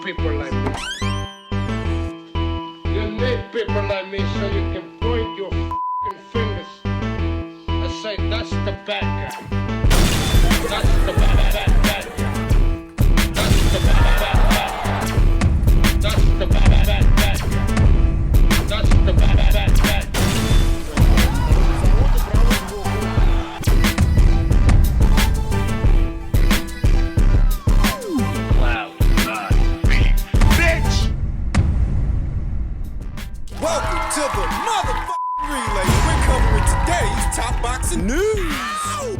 people like me. You need people like me so you can point your f***ing fingers and say, that's the bad guy. That's the bad guy. That's the bad guy. That's the bad guy. That's the bad guy. Welcome to the motherfucking relay. We're covering today's top boxing news.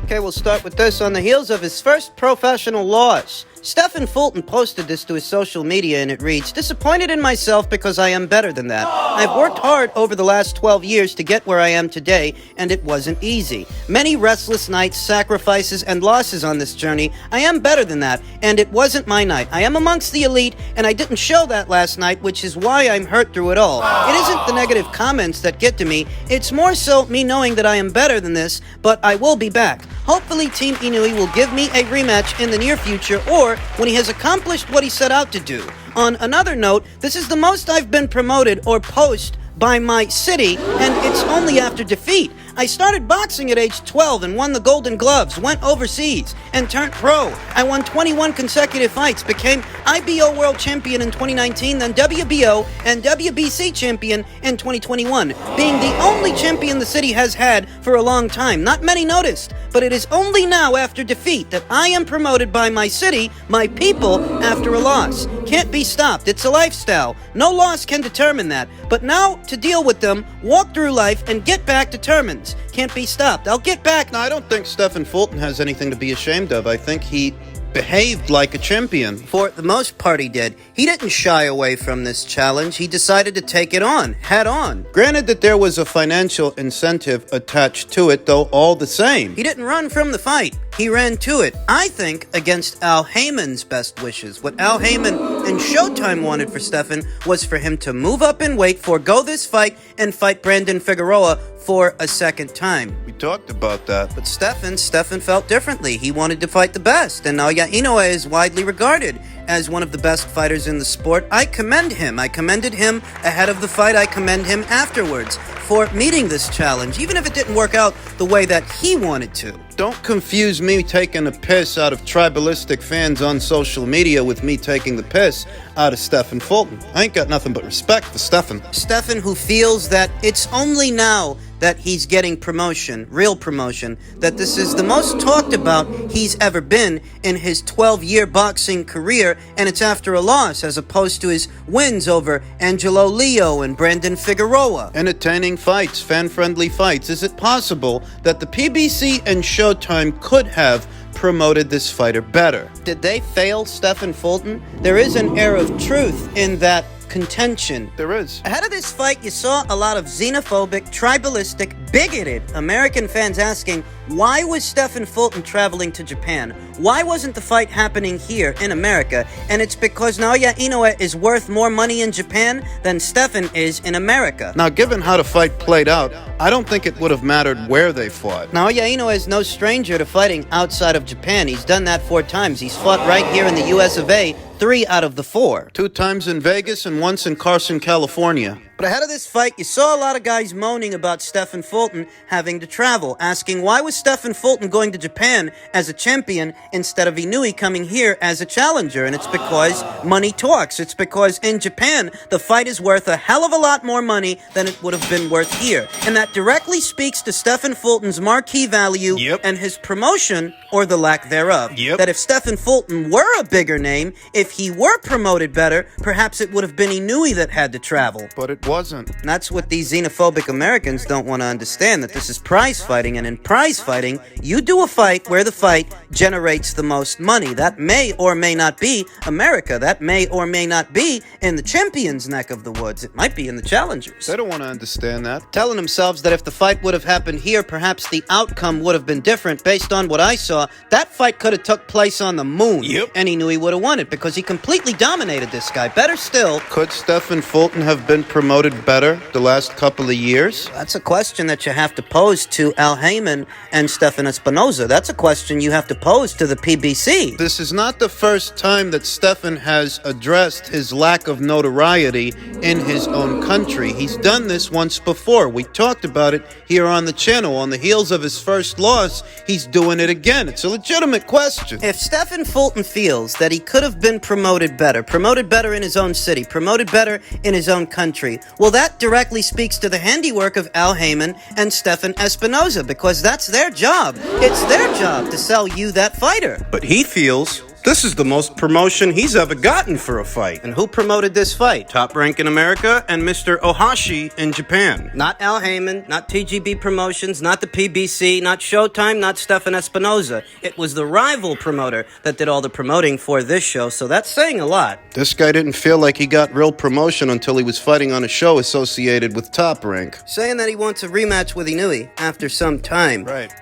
Okay, we'll start with this. On the heels of his first professional loss, Stephen Fulton posted this to his social media, and it reads, "Disappointed in myself because I am better than that. I've worked hard over the last 12 years to get where I am today, and it wasn't easy. Many restless nights, sacrifices, and losses on this journey. I am better than that, and it wasn't my night. I am amongst the elite, and I didn't show that last night, which is why I'm hurt through it all. It isn't the negative comments that get to me. It's more so me knowing that I am better than this, but I will be back. Hopefully Team Inoue will give me a rematch in the near future or when he has accomplished what he set out to do. On another note, this is the most I've been promoted or post by my city, and it's only after defeat. I started boxing at age 12 and won the Golden Gloves, went overseas, and turned pro. I won 21 consecutive fights, became IBO World Champion in 2019, then WBO and WBC Champion in 2021, being the only champion the city has had for a long time. Not many noticed, but it is only now after defeat that I am promoted by my city, my people, after a loss. Can't be stopped. It's a lifestyle. No loss can determine that. But now, to deal with them, walk through life, and get back determines. Can't be stopped. I'll get back." No, I don't think Stephen Fulton has anything to be ashamed of. I think he behaved like a champion. For the most part, he did. He didn't shy away from this challenge. He decided to take it on, head on. Granted that there was a financial incentive attached to it, though all the same. He didn't run from the fight. He ran to it. I think against Al Heyman's best wishes. What Al Heyman and Showtime wanted for Stephen was for him to move up in weight, forego this fight, and fight Brandon Figueroa for a second time. We talked about that. But Stephen felt differently. He wanted to fight the best, and now Inoue is widely regarded as one of the best fighters in the sport. I commend him. I commended him ahead of the fight. I commend him afterwards for meeting this challenge, even if it didn't work out the way that he wanted to. Don't confuse me taking a piss out of tribalistic fans on social media with me taking the piss out of Stephen Fulton. I ain't got nothing but respect for Stephen. Stephen, who feels that it's only now that he's getting promotion, real promotion, that this is the most talked about he's ever been in his 12-year boxing career, and it's after a loss as opposed to his wins over Angelo Leo and Brandon Figueroa. Entertaining fights, fan-friendly fights. Is it possible that the PBC and Showtime could have promoted this fighter better? Did they fail Stephen Fulton? There is an air of truth in that contention. There is. Ahead of this fight, you saw a lot of xenophobic, tribalistic, bigoted American fans asking, why was Stephen Fulton traveling to Japan? Why wasn't the fight happening here in America? And it's because Naoya Inoue is worth more money in Japan than Stephen is in America. Now, given how the fight played out, I don't think it would have mattered where they fought. Naoya Inoue is no stranger to fighting outside of Japan. He's done that 4 times. He's fought right here in the US of A 3 out of the 4. 2 times in Vegas and once in Carson, California. But ahead of this fight, you saw a lot of guys moaning about Stephen Fulton having to travel, asking why was Stephen Fulton going to Japan as a champion instead of Inoue coming here as a challenger? And it's because money talks. It's because in Japan, the fight is worth a hell of a lot more money than it would have been worth here. And that directly speaks to Stephen Fulton's marquee value and his promotion, or the lack thereof. That if Stephen Fulton were a bigger name, if he were promoted better, perhaps it would have been Inoue that had to travel. But it wasn't. And that's what these xenophobic Americans don't want to understand, that this is prize fighting, and in prize fighting, you do a fight where the fight generates the most money. That may or may not be America. That may or may not be in the champion's neck of the woods. It might be in the challengers. They don't want to understand that. Telling themselves that if the fight would have happened here, perhaps the outcome would have been different. Based on what I saw, that fight could have took place on the moon, and he knew he would have won it because he completely dominated this guy. Better still, could Stephen Fulton have been promoted better the last couple of years? That's a question that you have to pose to Al Heyman and and Stefan Espinoza? That's a question you have to pose to the PBC. This is not the first time that Stefan has addressed his lack of notoriety in his own country. He's done this once before. We talked about it here on the channel. On the heels of his first loss, he's doing it again. It's a legitimate question. If Stefan Fulton feels that he could have been promoted better in his own city, promoted better in his own country, well, that directly speaks to the handiwork of Al Heyman and Stefan Espinoza, because that's their job. It's their job to sell you that fighter. But he feels this is the most promotion he's ever gotten for a fight. And who promoted this fight? Top Rank in America and Mr. Ohashi in Japan. Not Al Heyman, not TGB Promotions, not the PBC, not Showtime, not Stefan Espinoza. It was the rival promoter that did all the promoting for this show, so that's saying a lot. This guy didn't feel like he got real promotion until he was fighting on a show associated with Top Rank. Saying that he wants a rematch with Inoue after some time. Right.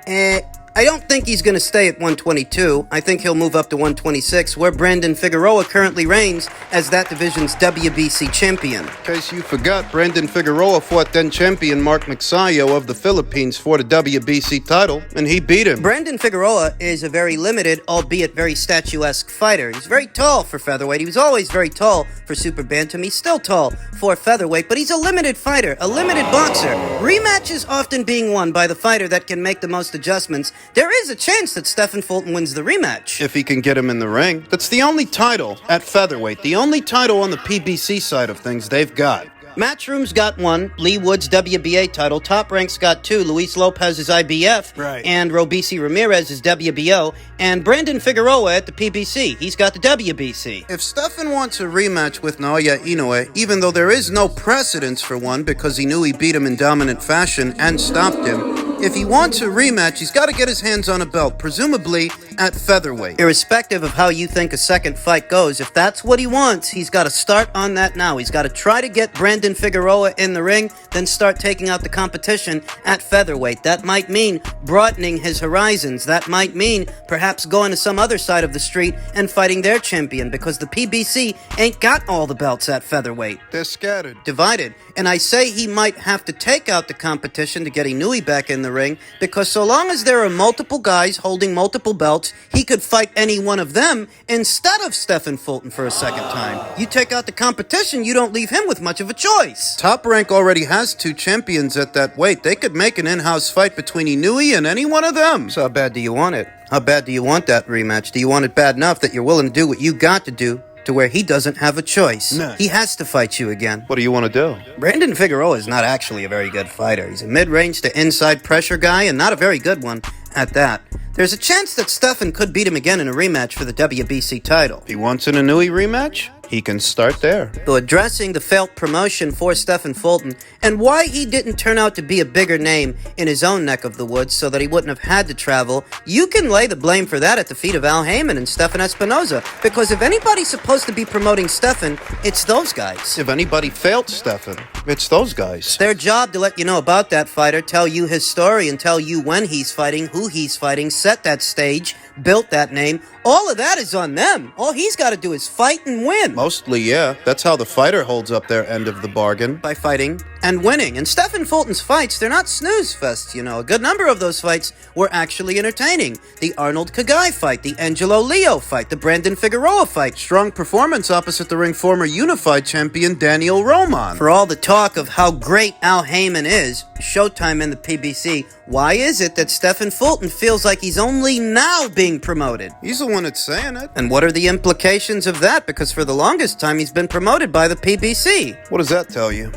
I don't think he's going to stay at 122. I think he'll move up to 126, where Brandon Figueroa currently reigns as that division's WBC champion. In case you forgot, Brandon Figueroa fought then champion Mark Magsayo of the Philippines for the WBC title, and he beat him. Brandon Figueroa is a very limited, albeit very statuesque fighter. He's very tall for featherweight. He was always very tall for super bantam. He's still tall for featherweight, but he's a limited fighter, a limited boxer. Rematches often being won by the fighter that can make the most adjustments. There is a chance that Stefan Fulton wins the rematch. If he can get him in the ring. That's the only title at featherweight, the only title on the PBC side of things they've got. Matchroom's got one, Lee Wood's WBA title, Top Rank's got two, Luis Lopez's IBF, right, and Robeisy Ramirez's WBO, and Brandon Figueroa at the PBC. He's got the WBC. If Stefan wants a rematch with Naoya Inoue, even though there is no precedence for one because he knew he beat him in dominant fashion and stopped him, if he wants a rematch, he's got to get his hands on a belt, presumably at featherweight. Irrespective of how you think a second fight goes, if that's what he wants, he's got to start on that now. He's got to try to get Brandon Figueroa in the ring, then start taking out the competition at featherweight. That might mean broadening his horizons. That might mean perhaps going to some other side of the street and fighting their champion, because the PBC ain't got all the belts at featherweight. They're scattered. Divided. And I say he might have to take out the competition to get Inoue back in the ring, because so long as there are multiple guys holding multiple belts, he could fight any one of them instead of Stefan Fulton for a second time. You take out the competition, you don't leave him with much of a choice. Top Rank already has two champions at that weight. They could make an in-house fight between Inoue and any one of them. So how bad do you want it? How bad do you want that rematch? Do you want it bad enough that you're willing to do what you got to do to where he doesn't have a choice? No. He has to fight you again. What do you want to do? Brandon Figueroa is not actually a very good fighter. He's a mid-range to inside pressure guy, and not a very good one at that. There's a chance that Stefan could beat him again in a rematch for the WBC title. If he wants an Inoue rematch, he can start there. So addressing the failed promotion for Stefan Fulton and why he didn't turn out to be a bigger name in his own neck of the woods so that he wouldn't have had to travel, you can lay the blame for that at the feet of Al Heyman and Stefan Espinoza, because if anybody's supposed to be promoting Stefan, it's those guys. If anybody failed Stefan, it's those guys. It's their job to let you know about that fighter, tell you his story, and tell you when he's fighting, who he's fighting, set that stage, built that name. All of that is on them. All he's got to do is fight and win. Mostly, yeah. That's how the fighter holds up their end of the bargain. By fighting and winning. And Stefan Fulton's fights, they're not snooze fests, you know. A good number of those fights were actually entertaining. The Arnold Kagai fight, the Angelo Leo fight, the Brandon Figueroa fight. Strong performance opposite the ring former unified champion Daniel Roman. For all the talk of how great Al Heyman is, Showtime and the PBC, why is it that Stefan Fulton feels like he's only now being promoted? He's the one that's saying it. And what are the implications of that? Because for the longest time, he's been promoted by the PBC. What does that tell you?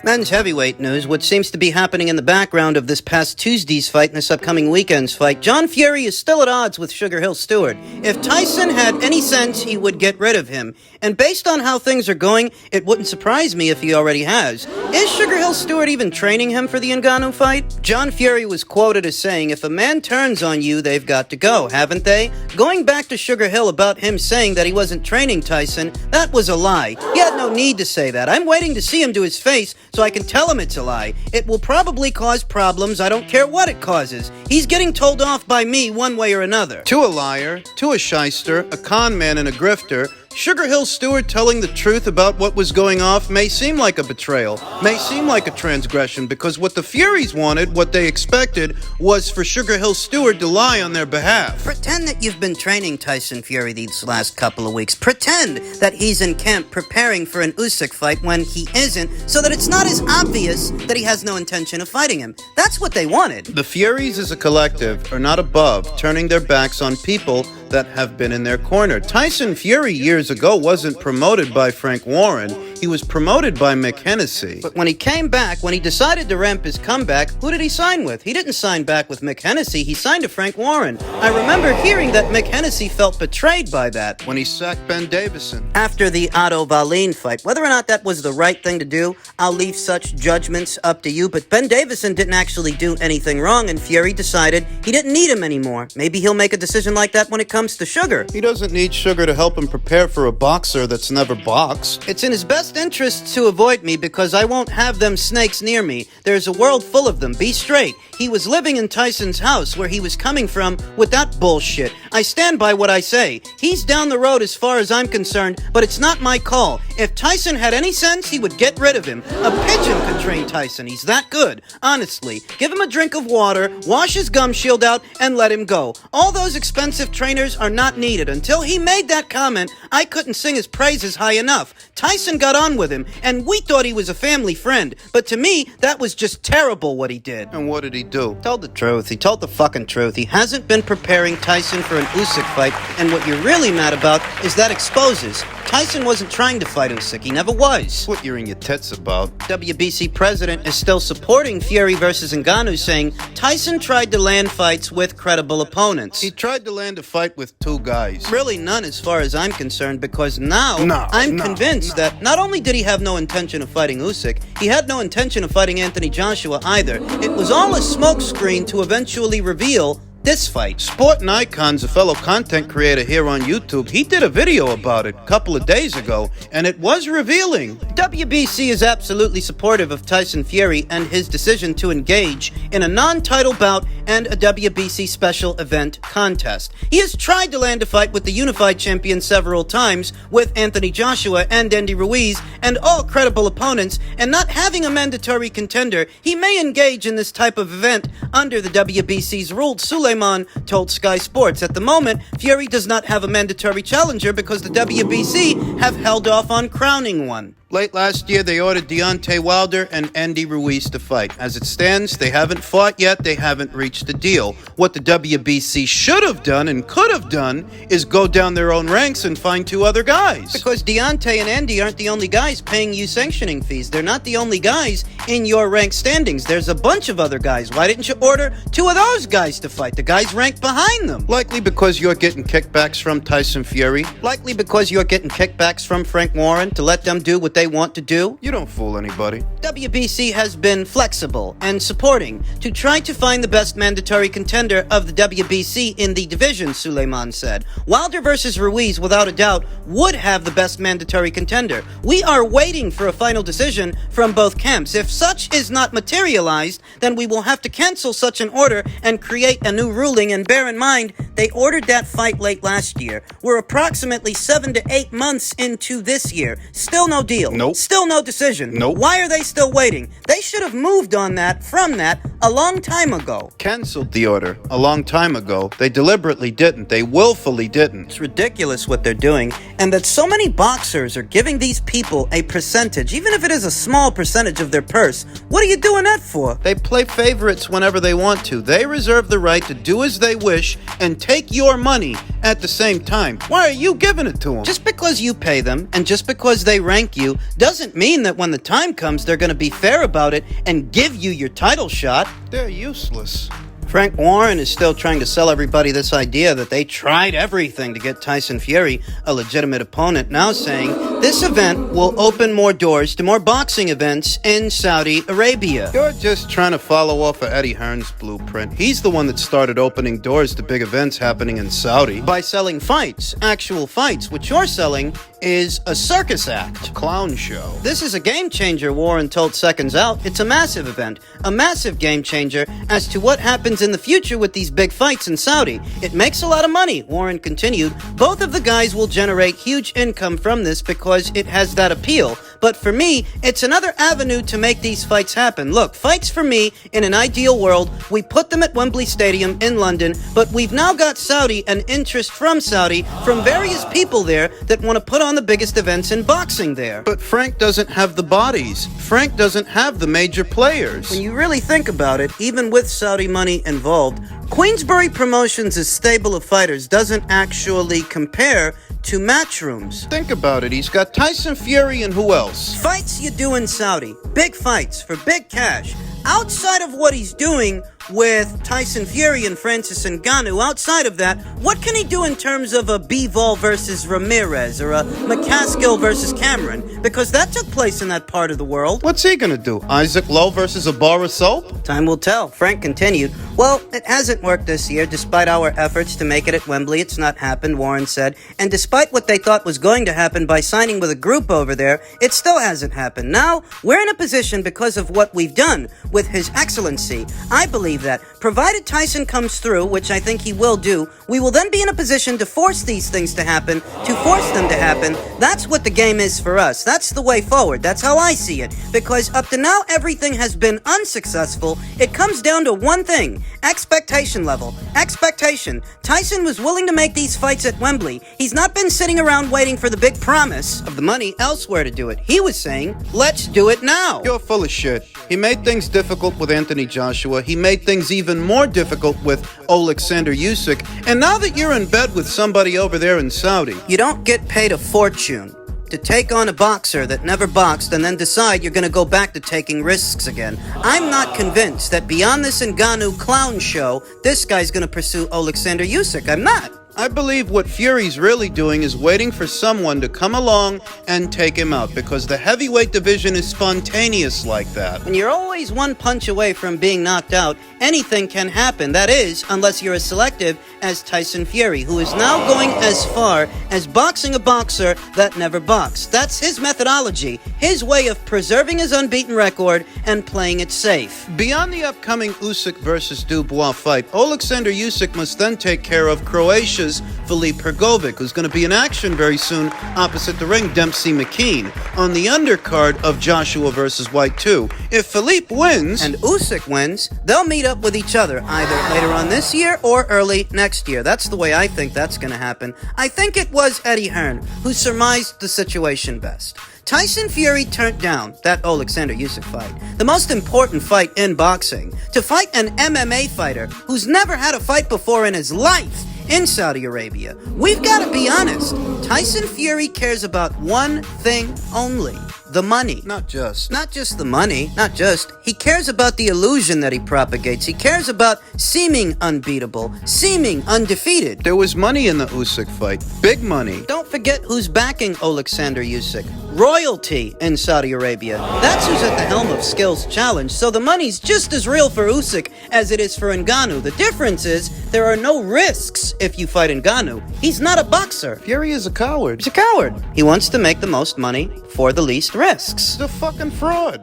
Men's heavyweight news, what seems to be happening in the background of this past Tuesday's fight and this upcoming weekend's fight. John Fury is still at odds with Sugar Hill Stewart. If Tyson had any sense, he would get rid of him. And based on how things are going, it wouldn't surprise me if he already has. Is Sugar Hill Stewart even training him for the Ngannou fight? John Fury was quoted as saying, if a man turns on you, they've got to go, haven't they? Going back to Sugar Hill about him saying that he wasn't training Tyson, that was a lie. He had no need to say that. I'm waiting to see him to his face so I can tell him it's a lie. It will probably cause problems. I don't care what it causes. He's getting told off by me one way or another. To a liar, to a shyster, a con man and a grifter, Sugar Hill Stewart telling the truth about what was going off may seem like a betrayal, may seem like a transgression, because what the Furies wanted, what they expected, was for Sugar Hill Stewart to lie on their behalf. Pretend that you've been training Tyson Fury these last couple of weeks. Pretend that he's in camp preparing for an Usyk fight when he isn't, so that it's not as obvious that he has no intention of fighting him. That's what they wanted. The Furies as a collective are not above turning their backs on people that have been in their corner. Tyson Fury years ago wasn't promoted by Frank Warren. He was promoted by Mick Hennessy. But when he came back, when he decided to ramp his comeback, who did he sign with? He didn't sign back with Mick Hennessy. He signed to Frank Warren. I remember hearing that Mick Hennessy felt betrayed by that. When he sacked Ben Davison. After the Otto Wallin fight, whether or not that was the right thing to do, I'll leave such judgments up to you, but Ben Davison didn't actually do anything wrong, and Fury decided he didn't need him anymore. Maybe he'll make a decision like that when it comes to Sugar. He doesn't need Sugar to help him prepare for a boxer that's never boxed. It's in his best interest to avoid me because I won't have them snakes near me. There's a world full of them. Be straight. He was living in Tyson's house where he was coming from with that bullshit. I stand by what I say. He's down the road as far as I'm concerned, but it's not my call. If Tyson had any sense, he would get rid of him. A pigeon could train Tyson. He's that good. Honestly. Give him a drink of water, wash his gum shield out, and let him go. All those expensive trainers are not needed. Until he made that comment, I couldn't sing his praises high enough. Tyson got on with him, and we thought he was a family friend. But to me, that was just terrible what he did. And what did he do? Told the truth. He told the fucking truth. He hasn't been preparing Tyson for an Usyk fight, and what you're really mad about is that exposes. Tyson wasn't trying to fight Usyk. He never was. What you're in your tits about? WBC president is still supporting Fury versus Ngannou, saying Tyson tried to land fights with credible opponents. He tried to land a fight with two guys. Really none as far as I'm concerned, because now I'm convinced that not only did he have no intention of fighting Usyk, he had no intention of fighting Anthony Joshua either. It was all a smokescreen to eventually reveal this fight. Sporting Icons, a fellow content creator here on YouTube, he did a video about it a couple of days ago, and it was revealing. WBC is absolutely supportive of Tyson Fury and his decision to engage in a non-title bout and a WBC special event contest. He has tried to land a fight with the unified champion several times with Anthony Joshua and Andy Ruiz and all credible opponents, and not having a mandatory contender, he may engage in this type of event under the WBC's rules. Suleiman told Sky Sports. At the moment, Fury does not have a mandatory challenger because the WBC have held off on crowning one. Late last year, they ordered Deontay Wilder and Andy Ruiz to fight. As it stands, they haven't fought yet. They haven't reached a deal. What the WBC should have done and could have done is go down their own ranks and find two other guys. Because Deontay and Andy aren't the only guys paying you sanctioning fees. They're not the only guys in your rank standings. There's a bunch of other guys. Why didn't you order two of those guys to fight? The guys ranked behind them. Likely because you're getting kickbacks from Tyson Fury. Likely because you're getting kickbacks from Frank Warren to let them do what they want to do. You don't fool anybody. WBC has been flexible and supporting to try to find the best mandatory contender of the WBC in the division, Suleiman said. Wilder versus Ruiz, without a doubt, would have the best mandatory contender. We are waiting for a final decision from both camps. If such is not materialized, then we will have to cancel such an order and create a new ruling. And bear in mind, they ordered that fight late last year. We're approximately 7 to 8 months into this year. Still no deal. Nope. Still no decision. Nope. Why are they still waiting? They should have moved on that, from that, a long time ago. Canceled the order a long time ago. They deliberately didn't. They willfully didn't. It's ridiculous what they're doing, and that so many boxers are giving these people a percentage, even if it is a small percentage of their purse. What are you doing that for? They play favorites whenever they want to. They reserve the right to do as they wish and take your money at the same time. Why are you giving it to them? Just because you pay them, and just because they rank you, doesn't mean that when the time comes they're going to be fair about it and give you your title shot. They're useless. Frank Warren is still trying to sell everybody this idea that they tried everything to get Tyson Fury a legitimate opponent, now saying this event will open more doors to more boxing events in Saudi Arabia. You're just trying to follow off of Eddie Hearn's blueprint. He's the one that started opening doors to big events happening in Saudi. By selling fights, actual fights. What you're selling is a circus act. Clown show. This is a game changer, Warren told Seconds Out. It's a massive event, a massive game changer as to what happens happens in the future with these big fights in Saudi. It makes a lot of money, Warren continued. Both of the guys will generate huge income from this because it has that appeal. But for me, it's another avenue to make these fights happen. Look, fights for me, in an ideal world, we put them at Wembley Stadium in London, but we've now got Saudi and interest from Saudi, from various people there that want to put on the biggest events in boxing there. But Frank doesn't have the bodies. Frank doesn't have the major players. When you really think about it, even with Saudi money involved, Queensberry Promotions' stable of fighters doesn't actually compare to Matchrooms. Think about it. He's got Tyson Fury and who else? Fights you do in Saudi. Big fights for big cash. Outside of what he's doing with Tyson Fury and Francis Ngannou, outside of that, what can he do in terms of a Bivol versus Ramirez or a McCaskill versus Cameron? Because that took place in that part of the world. What's he gonna do? Isaac Lowe versus a bar of soap? Time will tell. Frank continued. Well, it hasn't worked this year. Despite our efforts to make it at Wembley, it's not happened, Warren said. And despite what they thought was going to happen by signing with a group over there, it still hasn't happened. Now, we're in a position because of what we've done with His Excellency. I believe that, provided Tyson comes through, which I think he will do, we will then be in a position to force these things to happen, to force them to happen. That's what the game is for us. That's the way forward. That's how I see it. Because up to now, everything has been unsuccessful. It comes down to one thing: expectation level. Expectation. Tyson was willing to make these fights at Wembley. He's not been sitting around waiting for the big promise of the money elsewhere to do it. He was saying, let's do it now. You're full of shit. He made things difficult with Anthony Joshua. He made things even more difficult with Alexander Usyk. And now that you're in bed with somebody over there in Saudi, you don't get paid a fortune to take on a boxer that never boxed and then decide you're going to go back to taking risks again. I'm not convinced that beyond this Ngannou clown show, this guy's going to pursue Alexander Usyk. I'm not. I believe what Fury's really doing is waiting for someone to come along and take him out, because the heavyweight division is spontaneous like that. When you're always one punch away from being knocked out, anything can happen. That is, unless you're as selective as Tyson Fury, who is now going as far as boxing a boxer that never boxed. That's his methodology, his way of preserving his unbeaten record and playing it safe. Beyond the upcoming Usyk versus Dubois fight, Alexander Usyk must then take care of Croatia's Filip Hrgovic, who's going to be in action very soon opposite the ring, Dempsey McKean, on the undercard of Joshua versus White 2. If Filip wins and Usyk wins, they'll meet up with each other either later on this year or early next year. That's the way I think that's going to happen. I think it was Eddie Hearn who surmised the situation best. Tyson Fury turned down that Alexander Usyk fight, the most important fight in boxing, to fight an MMA fighter who's never had a fight before in his life in Saudi Arabia. We've got to be honest. Tyson Fury cares about one thing only: the money. Not just the money. Not just. He cares about the illusion that he propagates. He cares about seeming unbeatable, seeming undefeated. There was money in the Usyk fight. Big money. Don't forget who's backing Alexander Usyk. Royalty in Saudi Arabia. That's who's at the helm of Skills Challenge. So the money's just as real for Usyk as it is for Ngannou. The difference is there are no risks if you fight Ngannou. He's not a boxer. Fury is a coward. He's a coward. He wants to make the most money for the least risks. He's a fucking fraud.